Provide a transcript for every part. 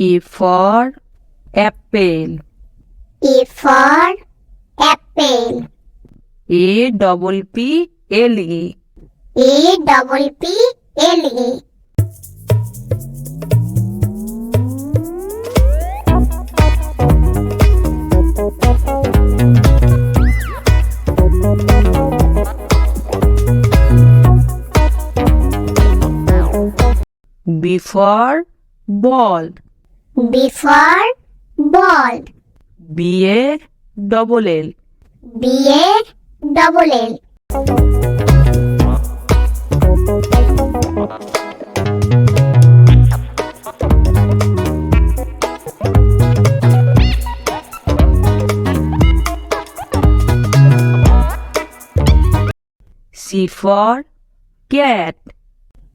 A for apple. A for apple. A double P L E. A double P L E. B for ball. B for ball. B A double L. B A double L. C for cat.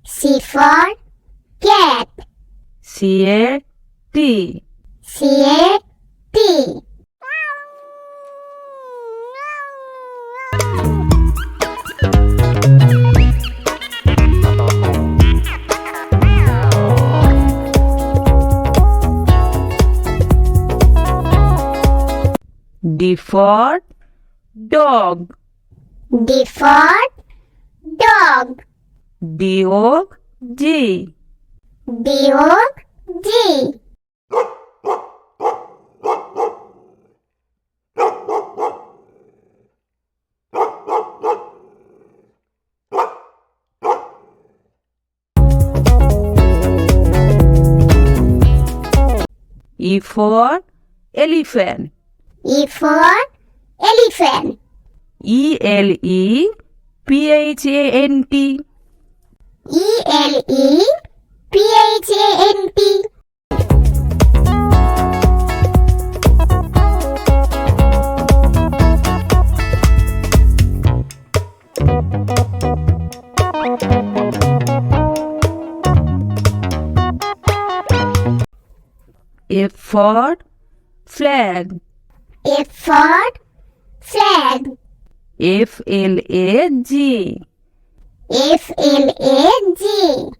C for cat. C A T. C A T. D for dog. D for dog. D O G. D O G. E for elephant. E for elephant. E L E P H A N T. E L E P H A N T. F for flag. F for flag. F L A G. F L A G.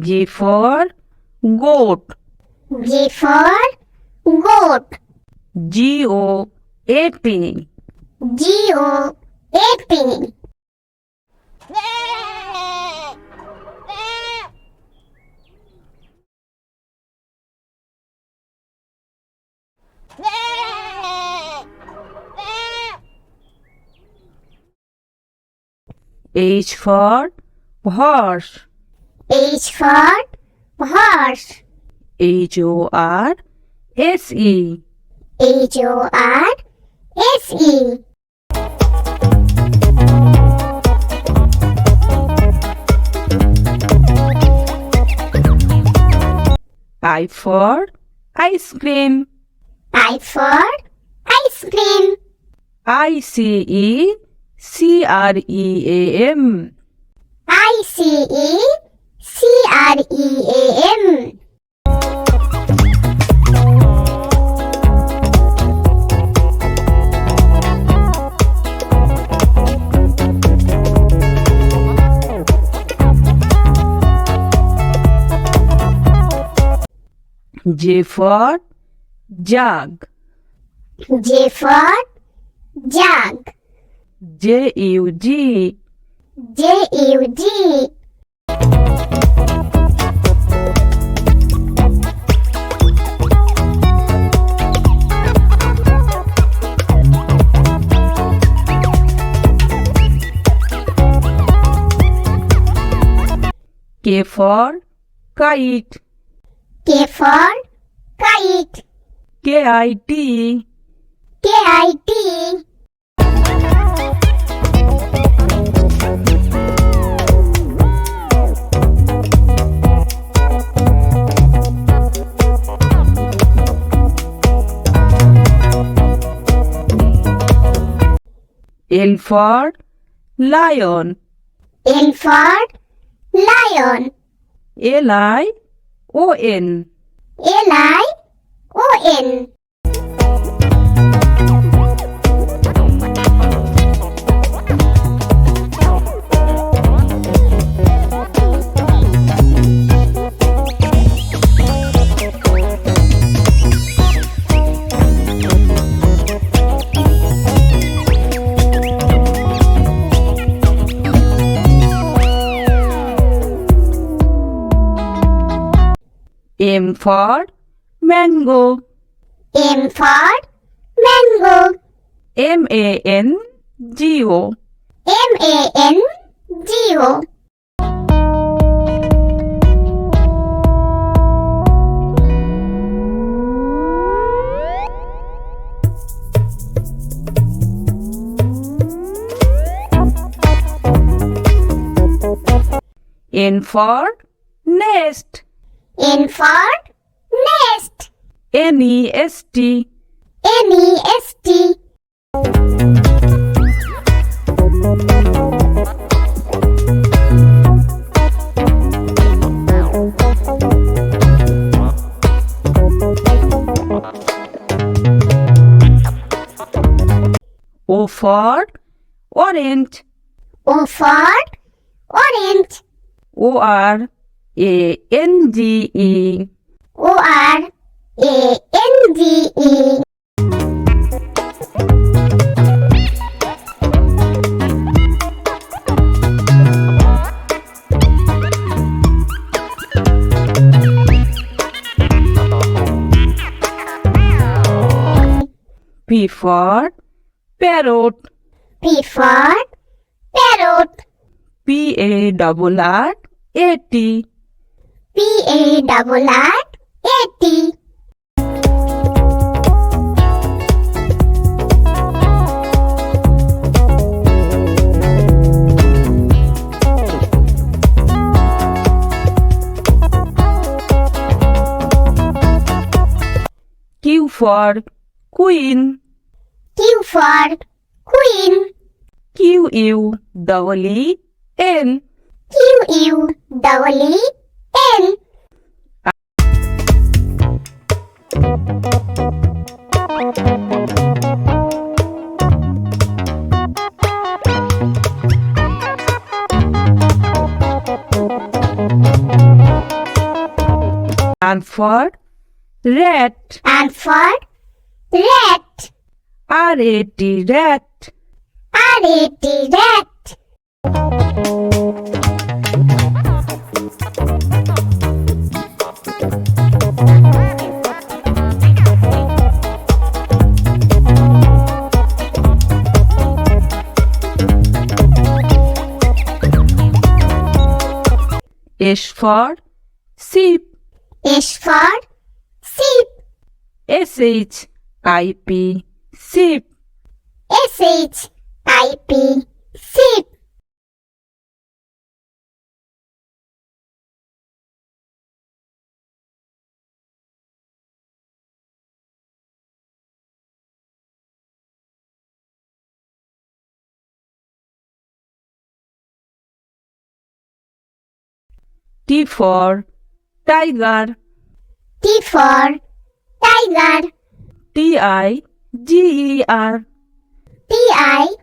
G for goat. G for goat. G O A T. G O A T. H for horse. H for horse. H O R S E. H O R S E. I for ice cream. I for ice cream. I C E C R E A M. I C E C R E A M. J for jug. J for jug. J U G. J U G. K for kite. K for kite. K I T. K I T. L for lion. L for lion. L I L-I-O-N. L-I-O-N. M for mango. M for mango. M-A-N-G-O. M-A-N-G-O. N for nest. N for nest. N-E-S-T. N-E-S-T. O for orange. O for orange. O-R-A-N-G-E. O-R-A-N-G-E. P for parrot. P for parrot. P-A-R-R-A-T. P-A-R-R-A-T. Q for queen. Q for queen. Q-U-E-E-N. Q-U-E-E-N. And for rat. And for rat. R-A-T, rat. R-A-T, rat. S for sheep. S for sheep. S-H-I-P, sheep. S-H-I-P, sheep. T for tiger. T for tiger. T-I-G-E-R. T-I-G-E-R.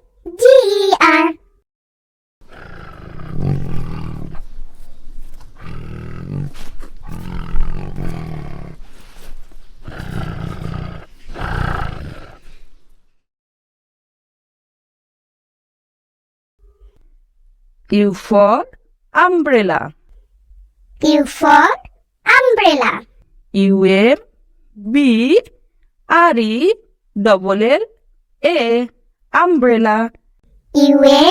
U for umbrella. U for umbrella. U-M-B-R-E-L-L-A, umbrella. U-M-B-R-E-L-L-A,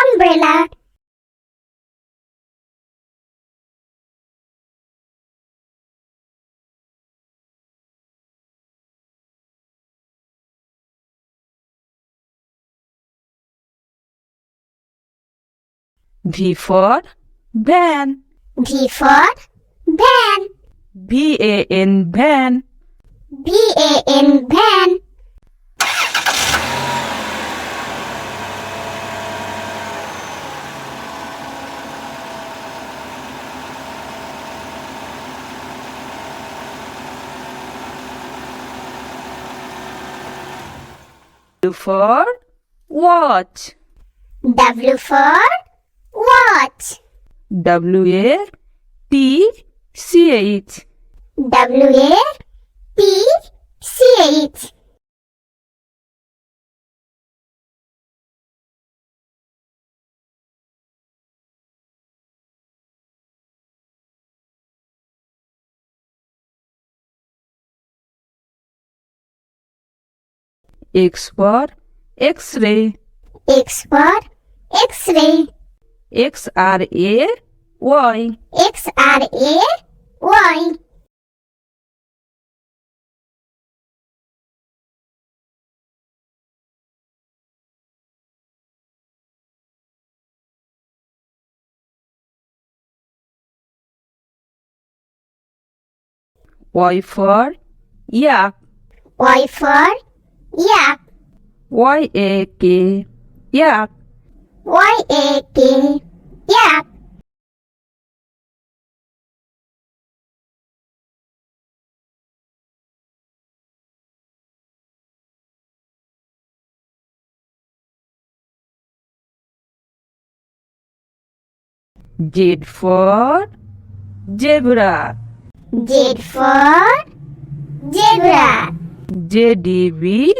umbrella. V for van. V for van. B-A-N, van. B-A-N, van. W for watch. W for watch. W-A-T-C-H. W-A-T-C-H. X for X-ray. X for X-ray. X-R-A-Y. X-R-A-Y. Y for yak. Y for yak. Y-A-K. Yak. Y-A-K. Yak. Z for zebra. Z for zebra. Z-D-B-R-A.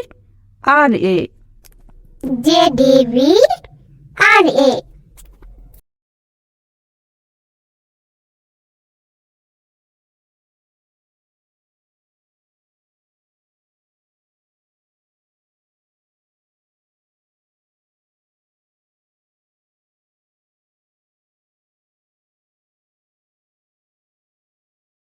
Z-D-B-R-A.